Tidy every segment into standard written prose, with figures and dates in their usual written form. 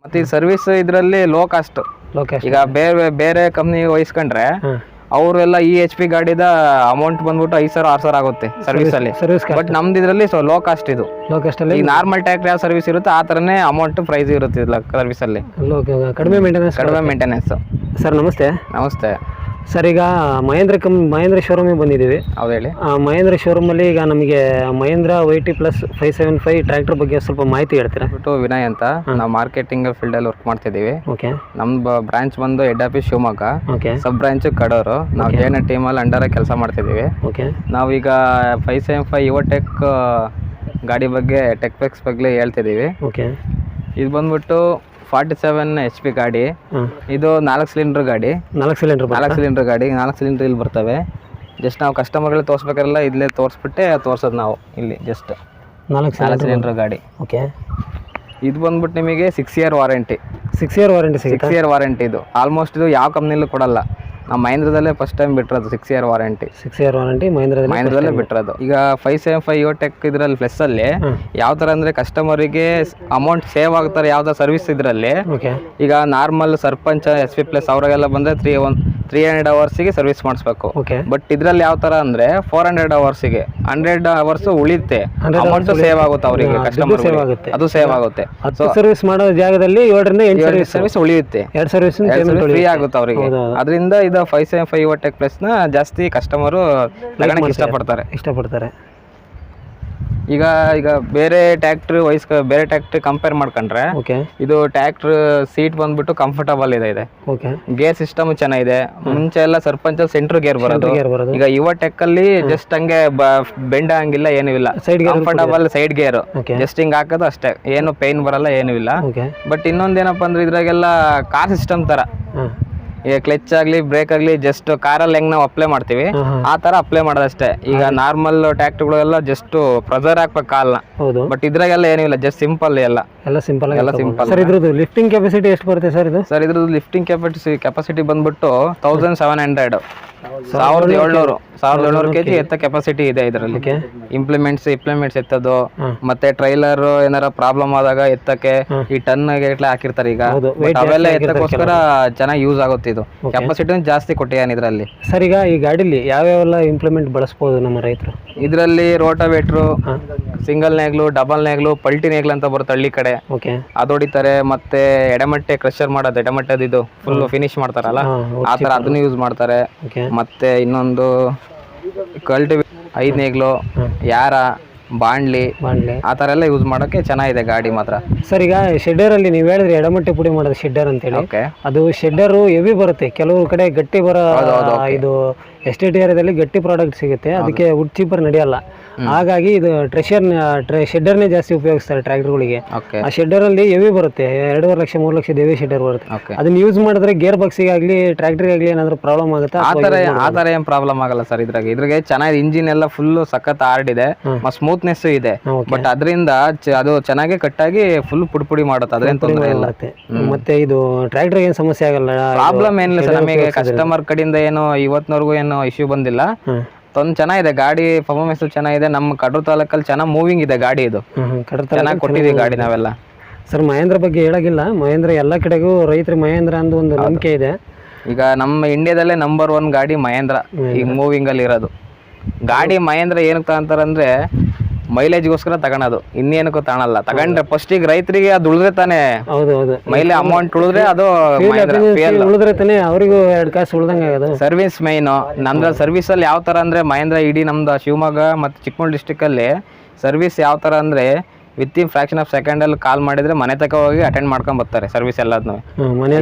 ಮತ್ತೆ ಈ ಸರ್ವಿಸ್ ಇದರಲ್ಲಿ ಲೋ ಕಾಸ್ಟ್. ಈಗ ಬೇರೆ ಬೇರೆ ಕಂಪ್ನಿ ವಹಿಸ್ಕೊಂಡ್ರೆ ಅವರೆಲ್ಲ ಈ HP ಗಾಡಿದ ಅಮೌಂಟ್ ಬಂದ್ಬಿಟ್ಟು 5,000 6,000 ಆಗುತ್ತೆ ಸರ್ವಿಸ್ ಅಲ್ಲಿ. ಬಟ್ ನಮ್ದು ಇದರಲ್ಲಿ ಲೋ ಕಾಸ್ಟ್ ಇದು. ಈ ನಾರ್ಮಲ್ ಟ್ರ್ಯಾಕ್ಟರ್ ಯಾವ ಸರ್ವಿಸ್ ಇರುತ್ತೆ ಆ ತರನೇ ಅಮೌಂಟ್ ಪ್ರೈಸ್ ಇರುತ್ತೆ ಸರ್ವಿಸ್ ಅಲ್ಲಿ. ಕಡಿಮೆ ಮೇಂಟೆನೆನ್ಸ್. ಸರ್ ನಮಸ್ತೆ. ಸರ್ ಈಗ ಮಹೇಂದ್ರ ಶೋರೂಮಿಗೆ ಬಂದಿದ್ದೀವಿ. ಹೌದು ಹೇಳಿ. ಮಹೇಂದ್ರ ಶೋರೂಮಲ್ಲಿ ಈಗ ನಮಗೆ ಮಹೇಂದ್ರ YT ಪ್ಲಸ್ 575 ಟ್ರ್ಯಾಕ್ಟರ್ ಬಗ್ಗೆ ಸ್ವಲ್ಪ ಮಾಹಿತಿ ಹೇಳ್ತೀರಾ? ವಿನಯ್ ಅಂತ, ನಾವು ಮಾರ್ಕೆಟಿಂಗ್ ಫೀಲ್ಡ್ ಅಲ್ಲಿ ವರ್ಕ್ ಮಾಡ್ತಿದ್ದೀವಿ. ಓಕೆ. ನಮ್ದು ಬ್ರಾಂಚ್ ಬಂದು ಹೆಡ್ ಆಫೀಸ್ ಶಿವಮೊಗ್ಗ, ಓಕೆ. ಸಬ್ ಬ್ರಾಂಚ್ ಕಡೂರು. ನಾವು ಜೈನ ಟೀಮ್ ಅಲ್ಲಿ ಅಂಡರ್ ಕೆಲಸ ಮಾಡ್ತಿದ್ದೀವಿ. ಓಕೆ. ನಾವೀಗ 575 ಯುವಟೆಕ್ ಗಾಡಿ ಬಗ್ಗೆ ಟೆಕ್ಪೆಕ್ಸ್ ಬಗ್ಗೆ ಹೇಳ್ತಿದ್ದೀವಿ. ಓಕೆ. ಇದು ಬಂದ್ಬಿಟ್ಟು 47 HP ಗಾಡಿ. ಇದು 4 ಸಿಲಿಂಡರ್ ಗಾಡಿ. 4 ಸಿಲಿಂಡರ್ ಇಲ್ಲಿ ಬರ್ತವೆ. ಜಸ್ಟ್ ನಾವು ಕಸ್ಟಮರ್ಗಳು ತೋರಿಸ್ಬೇಕಾರಲ್ಲ ಇಲ್ಲೇ ತೋರಿಸ್ಬಿಟ್ಟೆ ತೋರ್ಸೋದು ನಾವು ಇಲ್ಲಿ ಜಸ್ಟ್ 4 ಸಿಲಿಂಡರ್ ಗಾಡಿ. ಓಕೆ. ಇದು ಬಂದ್ಬಿಟ್ಟು ನಿಮಗೆ 6 ಇಯರ್ ವಾರಂಟಿ. 6 ಇಯರ್ ವಾರಂಟಿ ಇದು ಆಲ್ಮೋಸ್ಟ್ ಇದು ಯಾವ ಕಂಪ್ನಿಲೂ ಕೊಡಲ್ಲ. ನಾವು ಮಹೇಂದ್ರದಲ್ಲೇ ಫಸ್ಟ್ ಟೈಮ್ ಬಿಟ್ಟಿರೋದು 6 ಇಯರ್ ವಾರಂಟಿ. ಮಹೇಂದ್ರದಲ್ಲೇ ಬಿಟ್ಟಿರೋದು. ಈಗ 575 ಯುವಟೆಕ್ ಇದರಲ್ಲಿ ಪ್ಲಸ್ ಅಲ್ಲಿ ಯಾವ ತರ ಅಂದ್ರೆ ಕಸ್ಟಮರಿಗೆ ಅಮೌಂಟ್ ಸೇವ್ ಆಗ್ತಾರೆ ಯಾವ ತರ ಸರ್ವಿಸ್ ಇದ್ರಲ್ಲಿ. ಈಗ ನಾರ್ಮಲ್ ಸರ್ಪಂಚ SP ಪ್ಲಸ್ ಅವರಿಗೆಲ್ಲ ಬಂದ್ರೆ 300 ಅವರ್ಸ್ಗೆ ಸರ್ವಿಸ್ ಮಾಡಿಸ್ಬೇಕು. ಬಟ್ ಇದ್ರಲ್ಲಿ ಯಾವ ತರ ಅಂದ್ರೆ 400 ಅವರ್ಸ್ಗೆ 100 ಅವರ್ಸ್ ಉಳಿಯುತ್ತೆ. ಅಮೌಂಟ್ ಸೇವ್ ಆಗುತ್ತೆ ಅವರಿಗೆ, ಕಸ್ಟಮರ್ ಅದು ಸೇವ್ ಆಗುತ್ತೆ. ಸರ್ವಿಸ್ ಮಾಡೋ ಜಾಗದಲ್ಲಿ 7ರಿಂದ 8 ಸರ್ವಿಸ್ ಉಳಿಯುತ್ತೆ. 2 ಸರ್ವಿಸ್ ಫ್ರೀ ಆಗುತ್ತೆ ಅವರಿಗೆ. ಅದರಿಂದ ಇದು 575 ಯುವಟೆಕ್ ಪ್ಲಸ್ ನ ಜಾಸ್ತಿ ಕಸ್ಟಮರು ತಗೊಳಕ್ಕೆ ಇಷ್ಟಪಡ್ತಾರೆ. ಈಗ ಬೇರೆ ಟ್ರ್ಯಾಕ್ಟರ್ ಕಂಪೇರ್ ಮಾಡ್ಕೊಂಡ್ರೆ ಇದು ಟ್ರ್ಯಾಕ್ಟರ್ ಸೀಟ್ ಬಂದ್ಬಿಟ್ಟು ಕಂಫರ್ಟಬಲ್ ಇದೆ. ಗೇರ್ ಸಿಸ್ಟಮ್ ಚೆನ್ನಾಗಿದೆ. ಮುಂಚೆ ಎಲ್ಲ ಸರ್ಪಂಚ್ ಸೆಂಟ್ರ್ ಗೇರ್ ಬರೋದು. ಈಗ ಯುವಟೆಕ್ ಅಲ್ಲಿ ಜಸ್ಟ್ ಹಂಗೆ ಬೆಂಡ್ ಹಂಗಿಲ್ಲ, ಏನೂ ಇಲ್ಲ. ಕಂಫರ್ಟಬಲ್ ಸೈಡ್ ಗೇರ್ ಜಸ್ಟ್ ಹಿಂಗ್ ಹಾಕೋದು ಅಷ್ಟೇ, ಏನು ಪೈನ್ ಬರಲ್ಲ, ಏನೂ ಇಲ್ಲ. ಬಟ್ ಇನ್ನೊಂದೇನಪ್ಪ ಅಂದ್ರೆ ಇದ್ರಾಗೆಲ್ಲ ಕಾರ್ ಸಿಸ್ಟಮ್ ತರ, ಈಗ ಕ್ಲಚ್ ಆಗ್ಲಿ ಬ್ರೇಕ್ ಆಗ್ಲಿ ಜಸ್ಟ್ ಕಾರಲ್ಲಿ ಹೆಂಗ್ ನಾವು ಅಪ್ಲೈ ಮಾಡ್ತೀವಿ ಆ ತರ ಅಪ್ಲೈ ಮಾಡೋದಷ್ಟೇ. ಈಗ ನಾರ್ಮಲ್ ಟ್ರ್ಯಾಕ್ಟರ್ಗಳೆಲ್ಲ ಜಸ್ಟ್ ಪ್ರೆಸರ್ ಹಾಕ್ಬೇಕು ಕಾಲ್ನ. ಬಟ್ ಇದ್ರಾಗೆಲ್ಲ ಏನಿಲ್ಲ, ಜಸ್ಟ್ ಸಿಂಪಲ್ ಎಲ್ಲ ಸಿಂಪಲ್. ಸರ್ ಇದ್ರದ್ದು ಲಿಫ್ಟಿಂಗ್ ಕೆಪಾಸಿಟಿ ಎಷ್ಟು ಬರುತ್ತೆ ಸರ್ ಇದು? ಸರ್ ಇದ್ರದ್ದು ಲಿಫ್ಟಿಂಗ್ ಕೆಪಾಸಿಟಿ ಬಂದ್ಬಿಟ್ಟು 1700 1700 kg ಎತ್ತ ಕೆಪಾಸಿಟಿ ಇದೆ ಇದರಲ್ಲಿ. ಇಂಪ್ಲಿಮೆಂಟ್ಸ್ ಎತ್ತದು, ಮತ್ತೆ ಟ್ರೈಲರ್ ಏನಾರ ಪ್ರಾಬ್ಲಮ್ ಆದಾಗ ಎತ್ತಕ್ಕೆ ಈ ಟನ್ ಗೇಟ್ಲೆ ಹಾಕಿರ್ತಾರೆ. ಈಗ ಅವೆಲ್ಲ ಎತ್ತಕ್ಕೋಸ್ಕರ ಚೆನ್ನಾಗಿ ಯೂಸ್ ಆಗುತ್ತೆ. ಇದು ಕೆಪಾಸಿಟಿ ಜಾಸ್ತಿ ಕೊಟ್ಟಿಯಾನ ಇದರಲ್ಲಿ. ಸರ್ ಈಗ ಈ ಗಾಡಿಲಿ ಯಾವ್ಯಾವೆಲ್ಲ ಇಂಪ್ಲಿಮೆಂಟ್ ಬಳಸಬಹುದು ನಮ್ಮ ರೈತರು? ಇದರಲ್ಲಿ ರೋಟಾವೇಟ್ರು, ಸಿಂಗಲ್ ನೇಗ್ಲು, ಡಬಲ್ ನೇಗ್ಲು, ಪಲ್ಟಿ ನೇಗ್ಲು ಅಂತ ಬರುತ್ತೆ ಹಳ್ಳಿ ಕಡೆ, ಅದು ಹೊಡಿತಾರೆ. ಮತ್ತೆ ಎಡಮಟ್ಟೆ ಕ್ರಷರ್ ಮಾಡೋದು, ಎಡಮಟ್ಟದ ಇದು ಫುಲ್ ಫಿನಿಶ್ ಮಾಡ್ತಾರಲ್ಲ ಆ ತರ ಅದನ್ನು ಯೂಸ್ ಮಾಡ್ತಾರೆ. ಮತ್ತೆ ಇನ್ನೊಂದು ಕಲ್ಟಿವೇಟರ್, 5 ನೇಗ್ಲು, ಯಾರ, ಬಾಂಡ್ಲಿ ಆ ತರ ಎಲ್ಲ ಯೂಸ್ ಮಾಡಕ್ಕೆ ಚೆನ್ನಾಗಿದೆ ಗಾಡಿ ಮಾತ್ರ. ಸರ್ ಈಗ ಶೆಡ್ಡರ್ ಅಲ್ಲಿ ನೀವು ಹೇಳಿದ್ರೆ ಎಡಮಟ್ಟೆ ಪುಡಿ ಮಾಡೋದು ಶೆಡ್ಡರ್ ಅಂತ ಹೇಳಿ, ಅದು ಶೆಡ್ಡರ್ ಹೆವಿ ಬರುತ್ತೆ. ಕೆಲವು ಕಡೆ ಗಟ್ಟಿ ಬರೋ ಇದು ಎಸ್ಟೇಟ್ ಏರಿಯಾದಲ್ಲಿ ಗಟ್ಟಿ ಪ್ರಾಡಕ್ಟ್ ಸಿಗುತ್ತೆ, ಅದಕ್ಕೆ ವುಡ್ ಚೀಪರ್ ನಡೆಯಲ್ಲ. ಹಾಗಾಗಿ ಇದು ಶೆಡ್ಡರ್ನೇ ಜಾಸ್ತಿ ಉಪಯೋಗಿಸ್ತಾರೆ ಟ್ರ್ಯಾಕ್ಟರ್ಗಳಿಗೆ. ಆ ಶೆಡ್ಡರ್ ಅಲ್ಲಿ ಹೆವಿ ಬರುತ್ತೆ, 2.5 ಲಕ್ಷ 3 ಲಕ್ಷದ ಹೆವಿ ಶೆಡ್ಡರ್ ಬರುತ್ತೆ. ಅದನ್ನ ಯೂಸ್ ಮಾಡಿದ್ರೆ ಗೇರ್ ಬಾಕ್ಸಿಗೆ ಆಗ್ಲಿ ಟ್ರ್ಯಾಕ್ಟರ್ಗೆ ಆಗ್ಲಿ ಏನಾದ್ರು ಪ್ರಾಬ್ಲಮ್ ಆಗುತ್ತೆ? ಆ ತರ ಏನ್ ಪ್ರಾಬ್ಲಮ್ ಆಗಲ್ಲ ಸರ್. ಇದ್ರಾಗೆ ಚೆನ್ನಾಗಿ ಇಂಜಿನ್ ಎಲ್ಲ ಫುಲ್ ಸಖತ್ ಹಾರ್ಡ್ ಇದೆ, ಸ್ಮೂತ್ನೆಸ್ ಇದೆ. ಬಟ್ ಅದರಿಂದ ಅದು ಚೆನ್ನಾಗಿ ಕಟ್ಟಾಗಿ ಫುಲ್ ಪುಡಿ ಮಾಡುತ್ತೆ, ಅದ್ರೇನ್ ತೊಂದರೆ ಇಲ್ಲ. ಮತ್ತೆ ಇದು ಟ್ರ್ಯಾಕ್ಟರ್ ಏನ್ ಸಮಸ್ಯೆ ಆಗಲ್ಲ, ಪ್ರಾಬ್ಲಮ್ ಏನಿಲ್ಲ ಸರ್. ನಮಗೆ ಕಸ್ಟಮರ್ ಕಡೆಯಿಂದ ಏನು ಇವತ್ತಿನವರೆಗೂ ಏನು ಇಶ್ಯೂ ಬಂದಿಲ್ಲ. ಚೆನ್ನಾಗಿದೆ ಗಾಡಿ, ಪರ್ಫಾರ್ಮೆನ್ಸ್ ಚೆನ್ನಾಗಿದೆ. ನಮ್ಮ ಕಡೂರು ತಾಲೂಕಲ್ಲಿ ಚೆನ್ನಾಗಿ ಮೂವಿಂಗ್ ಇದೆ ಗಾಡಿ. ಇದು ಚೆನ್ನಾಗಿ ಕೊಟ್ಟಿದ್ದೀವಿ ಗಾಡಿ ನಾವೆಲ್ಲ. ಸರ್ ಮಹೇಂದ್ರ ಬಗ್ಗೆ ಹೇಳಾಗಿಲ್ಲ, ಮಹೇಂದ್ರ ಎಲ್ಲ ಕಡೆಗೂ ರೈತರು ಮಹೇಂದ್ರ ಅಂದು ಒಂದು ನಂಬಿಕೆ ಇದೆ. ಈಗ ನಮ್ಮ ಇಂಡಿಯಾದಲ್ಲೇ ನಂಬರ್ 1 ಗಾಡಿ ಮಹೇಂದ್ರ ಈಗ ಮೂವಿಂಗ್ ಅಲ್ಲಿ ಇರೋದು. ಗಾಡಿ ಮಹೇಂದ್ರ ಏನಕ್ಕೆ ತಗೊಂತಾರಂದ್ರೆ ಮೈಲೇಜ್ಗೋಸ್ಕರ ತಗೊಳೋದು, ಇನ್ನೇನಕ್ಕೂ ತಗೊಳಲ್ಲ. ತಗೊಂಡ್ರೆ ಫಸ್ಟ್ ಈಗ ರೈತರಿಗೆ ಅದು ಉಳಿದ್ರೆ ತಾನೇ, ಮೈಲೇಜ್ ಅಮೌಂಟ್ ಉಳಿದ್ರೆ ಅದು ಉಳಿದ್ರೆ ತಾನೇ ಅವರಿಗೂ 2 ಕಾಸು ಉಳ್ದಂಗೆ ಆಗೋದು. ಸರ್ವಿಸ್ ಮೈನು ನಮ್ದ್ರ ಸರ್ವಿಸ್ ಅಲ್ಲಿ ಯಾವ ತರ ಅಂದ್ರೆ ಮಹೇಂದ್ರ ಇಡೀ ನಮ್ದು ಶಿವಮೊಗ್ಗ ಮತ್ತೆ ಚಿಕ್ಕಮಗಳೂರು ಡಿಸ್ಟಿಕ್ ಅಲ್ಲಿ ಸರ್ವಿಸ್ ಯಾವ ತರ ಅಂದ್ರೆ ವಿತಿನ್ ಫ್ರಾಕ್ಷನ್ ಆಫ್ ಸೆಕೆಂಡ್ ಅಲ್ಲಿ ಕಾಲ್ ಮಾಡಿದ್ರೆ ಮನೆ ತಕ ಹೋಗಿ ಅಟೆಂಡ್ ಮಾಡ್ಕೊಂಡ್ ಬರ್ತಾರೆ ಸರ್ವಿಸ್ ಎಲ್ಲದನ್ನು.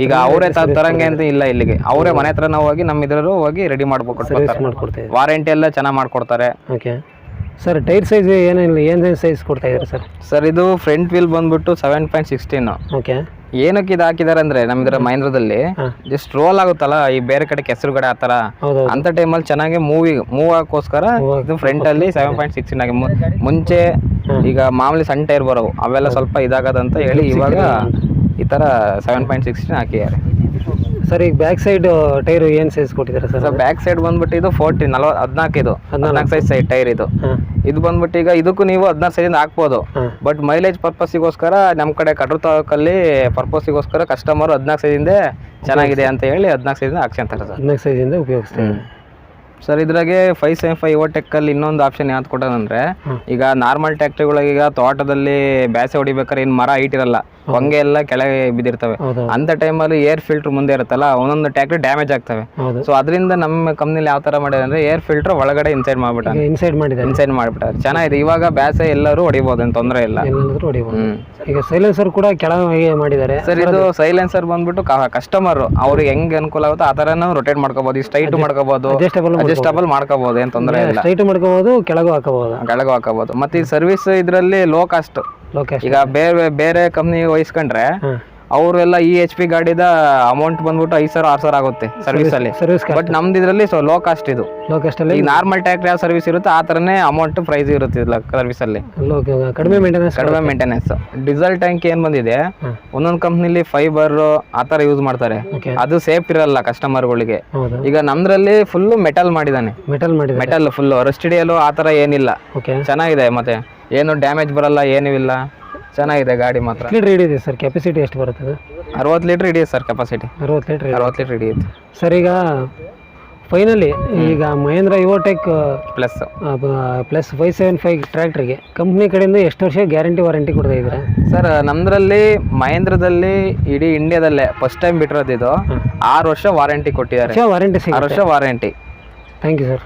ಈಗ ಅವರೇ ತರಂಗೆ ಅಂತ ಇಲ್ಲ, ಇಲ್ಲಿಗೆ ಅವರೇ ಮನೆ ಹತ್ರ ನಾವು ಹೋಗಿ ನಮ್ಮ ಇದ್ರೂ ಹೋಗಿ ರೆಡಿ ಮಾಡ್ಕೊಡ್ತಾರೆ. ವಾರಂಟಿ ಎಲ್ಲ ಚೆನ್ನಾಗಿ ಮಾಡ್ಕೊಡ್ತಾರೆ. ಸರ್ ಟೈರ್ ಸೈಜ್ ಏನೇನು ಸೈಜ್ ಕೊಡ್ತಾ ಇದ್ದಾರೆ ಸರ್? ಸರ್ ಇದು ಫ್ರಂಟ್ ವೀಲ್ ಬಂದ್ಬಿಟ್ಟು 7.16. ಓಕೆ. ಏನಕ್ಕೆ ಇದು ಹಾಕಿದಾರೆ ಅಂದ್ರೆ ನಮ್ದ್ರ ಮಹೇಂದ್ರದಲ್ಲಿ ಜಸ್ಟ್ ರೋಲ್ ಆಗುತ್ತಲ್ಲ ಈ ಬೇರೆ ಕಡೆ ಕೆಸರುಗಡೆ ಆತರ ಅಂತ ಟೈಮಲ್ಲಿ ಚೆನ್ನಾಗಿ ಮೂವ್ ಆಗೋಸ್ಕರ ಇದು ಫ್ರಂಟ್ ಅಲ್ಲಿ 7.16 ಆಗಿ. ಮುಂಚೆ ಈಗ ಮಾಮೂಲಿ ಸಣ್ಣ ಟೈರ್ ಬರೋವು ಅವೆಲ್ಲ ಸ್ವಲ್ಪ ಇದಾಗದಂತ ಹೇಳಿ ಇವಾಗ ಈ ತರ 7.16 ಹಾಕಿದ್ದಾರೆ. ಸರ್ ಈಗ ಬ್ಯಾಕ್ ಸೈಡ್ ಟೈರ್ ಏನು ಸೈಜ್ ಕೊಟ್ಟಿದ್ದಾರೆ ಸರ್? ಬ್ಯಾಕ್ ಸೈಡ್ ಬಂದ್ಬಿಟ್ಟು ಇದು 14 ಇದು 14 ಸೈಜ್ ಸೈಡ್ ಟೈರ್ ಇದು. ಇದು ಬಂದ್ಬಿಟ್ಟು ಈಗ ಇದಕ್ಕೂ ನೀವು 16 ಸೈಜಿಂದ ಹಾಕ್ಬೋದು. ಬಟ್ ಮೈಲೇಜ್ ಪರ್ಪಸ್ಸಿಗೋಸ್ಕರ ನಮ್ಮ ಕಡೆ ಕಡೂರು ತಾಲೂಕಲ್ಲಿ ಪರ್ಪಸ್ಸಿಗೋಸ್ಕರ ಕಸ್ಟಮರ್ 14 ಸೈಜಿಂದ ಚೆನ್ನಾಗಿದೆ ಅಂತ ಹೇಳಿ 14 ಸೈಜಿಂದ ಹಾಕ್ಸ್ಕೊಂತಾರೆ ಸರ್. 14 ಸೈಜಿಂದ ಉಪಯೋಗಿಸ್ತೀವಿ ಸರ್. ಇದ್ರಾಗೆ 575 ಓವರ್ಟೆಕ್ಕಲ್ಲಿ ಇನ್ನೊಂದು ಆಪ್ಷನ್ ಯಾವ್ದು ಕೊಟ್ಟದಂದ್ರೆ, ಈಗ ನಾರ್ಮಲ್ ಟ್ಯಾಕ್ಟ್ರಿಗಳಿಗೆ ಈಗ ತೋಟದಲ್ಲಿ ಬ್ಯಾಸೆ ಹೊಡಿಬೇಕಾದ್ರೆ ಏನು ಮರ ಹೈಟ್ ಇರಲ್ಲ, ಹೊಂಗೆ ಎಲ್ಲ ಕೆಳಗೆ ಬಿದ್ದಿರ್ತವೆ. ಅಂತ ಟೈಮಲ್ಲಿ ಏರ್ ಫಿಲ್ಟರ್ ಮುಂದೆ ಇರುತ್ತಲ್ಲ, ಒಂದೊಂದು ಟ್ಯಾಕ್ಟ್ರಿ ಡ್ಯಾಮೇಜ್ ಆಗ್ತವೆ. ಸೊ ಅದರಿಂದ ನಮ್ಮ ಕಂಪ್ನಿಲಿ ಯಾವ ತರ ಮಾಡಿದ್ರೆ ಅಂದ್ರೆ ಏರ್ ಫಿಲ್ಟರ್ ಒಳಗಡೆ ಇನ್ಸೈಡ್ ಮಾಡ್ಬಿಟ್ಟಾರೆ. ಚೆನ್ನಾಗಿದೆ. ಇವಾಗ ಬ್ಯಾಸೆ ಎಲ್ಲರೂ ಹೊಡಿಬಹುದು, ಏನು ತೊಂದರೆ ಇಲ್ಲ. ಈಗ ಸೈಲೆನ್ಸರ್ ಕೂಡ ಕೆಳಗೆ ಮಾಡಿದ್ದಾರೆ ಸರ್. ಇದು ಸೈಲೆನ್ಸರ್ ಬಂದ್ಬಿಟ್ಟು ಕಸ್ಟಮರ್ ಅವ್ರಿಗೆ ಹೆಂಗ್ ಅನುಕೂಲ ಆಗುತ್ತೆ ಆ ತರ ನಾವು ರೊಟೇಟ್ ಮಾಡ್ಕೋಬಹುದು, ಸ್ಟ್ರೈಟ್ ಮಾಡ್ಕೋಬಹುದು, ಅಡ್ಜಸ್ಟಬಲ್ ಮಾಡ್ಕೋಬಹುದು, ಏನ್ ತೊಂದರೆ ಇಲ್ಲ. ಸ್ಟ್ರೈಟ್ ಮಾಡ್ಕೋಬಹುದು, ಕೆಳಗೂ ಹಾಕಬಹುದು. ಮತ್ತೆ ಈ ಸರ್ವಿಸ್ ಇದ್ರಲ್ಲಿ ಲೋ ಕಾಸ್ಟ್. ಈಗ ಬೇರೆ ಕಂಪ್ನಿ ವಹಿಸ್ಕೊಂಡ್ರೆ ಅವರೆಲ್ಲ ಈ HP ಗಾಡಿದ ಅಮೌಂಟ್ ಬಂದ್ಬಿಟ್ಟು 5,000-6,000 ಆಗುತ್ತೆ ಸರ್ವಿಸ್ ಅಲ್ಲಿ. ಬಟ್ ನಮ್ದು ಇದ್ರಲ್ಲಿ ಲೋ ಕಾಸ್ಟ್. ಇದು ಈ ನಾರ್ಮಲ್ ಟ್ಯಾಕ್ಟ್ರಿ ಯಾವ ಸರ್ವಿಸ್ ಇರುತ್ತೆ ಆ ತರನೇ ಅಮೌಂಟ್ ಪ್ರೈಸ್ ಇರುತ್ತೆ ಸರ್ವಿಸ್ ಅಲ್ಲಿ. ಕಡಿಮೆ ಮೇಂಟೆನೆನ್ಸ್. ಡೀಸೆಲ್ ಟ್ಯಾಂಕ್ ಏನ್ ಬಂದಿದೆ, ಒಂದೊಂದು ಕಂಪ್ನಿಲಿ ಫೈಬರ್ ಆ ತರ ಯೂಸ್ ಮಾಡ್ತಾರೆ, ಅದು ಸೇಫ್ ಇರಲ್ಲ ಕಸ್ಟಮರ್ಗಳಿಗೆ. ಈಗ ನಮ್ದ್ರಲ್ಲಿ ಫುಲ್ ಮೆಟಲ್ ಮಾಡಿದಾನೆ, ಮೆಟಲ್ ಫುಲ್ ರಸ್ಟಿಡಿಯಲು ಆ ತರ ಏನಿಲ್ಲ. ಚೆನ್ನಾಗಿದೆ, ಮತ್ತೆ ಏನು ಡ್ಯಾಮೇಜ್ ಬರಲ್ಲ, ಏನೂ ಇಲ್ಲ. ಚೆನ್ನಾಗಿದೆ ಗಾಡಿ ಮಾತ್ರ. ಲೀಟರ್ ಇದೆ ಸರ್, ಕೆಪಾಸಿಟಿ ಎಷ್ಟು ಬರುತ್ತೆ? 60 ಲೀಟರ್ ಹಿಡಿಯುತ್ತೆ ಸರ್ ಕೆಪಾಸಿಟಿ. 60 ಲೀಟರ್ ಹಿಡಿಯುತ್ತೆ ಸರ್. ಈಗ ಫೈನಲಿ ಈಗ ಮಹೇಂದ್ರ ಯುವಟೆಕ್ ಪ್ಲಸ್ 575 ಟ್ರ್ಯಾಕ್ಟರ್ಗೆ ಕಂಪ್ನಿ ಕಡೆಯಿಂದ ಎಷ್ಟು ವರ್ಷ ಗ್ಯಾರಂಟಿ ವಾರಂಟಿ ಕೊಡ್ತಾ ಇದ್ದಾರೆ ಸರ್? ನಮ್ದ್ರಲ್ಲಿ ಮಹೇಂದ್ರದಲ್ಲಿ ಇಡೀ ಇಂಡಿಯಾದಲ್ಲೇ ಫಸ್ಟ್ ಟೈಮ್ ಬಿಟ್ಟಿರೋದು ಇದು. 6 ವರ್ಷ ವಾರಂಟಿ ಕೊಟ್ಟಿದ್ದಾರೆ. 6 ವರ್ಷ ವಾರಂಟಿ. Thank you sir.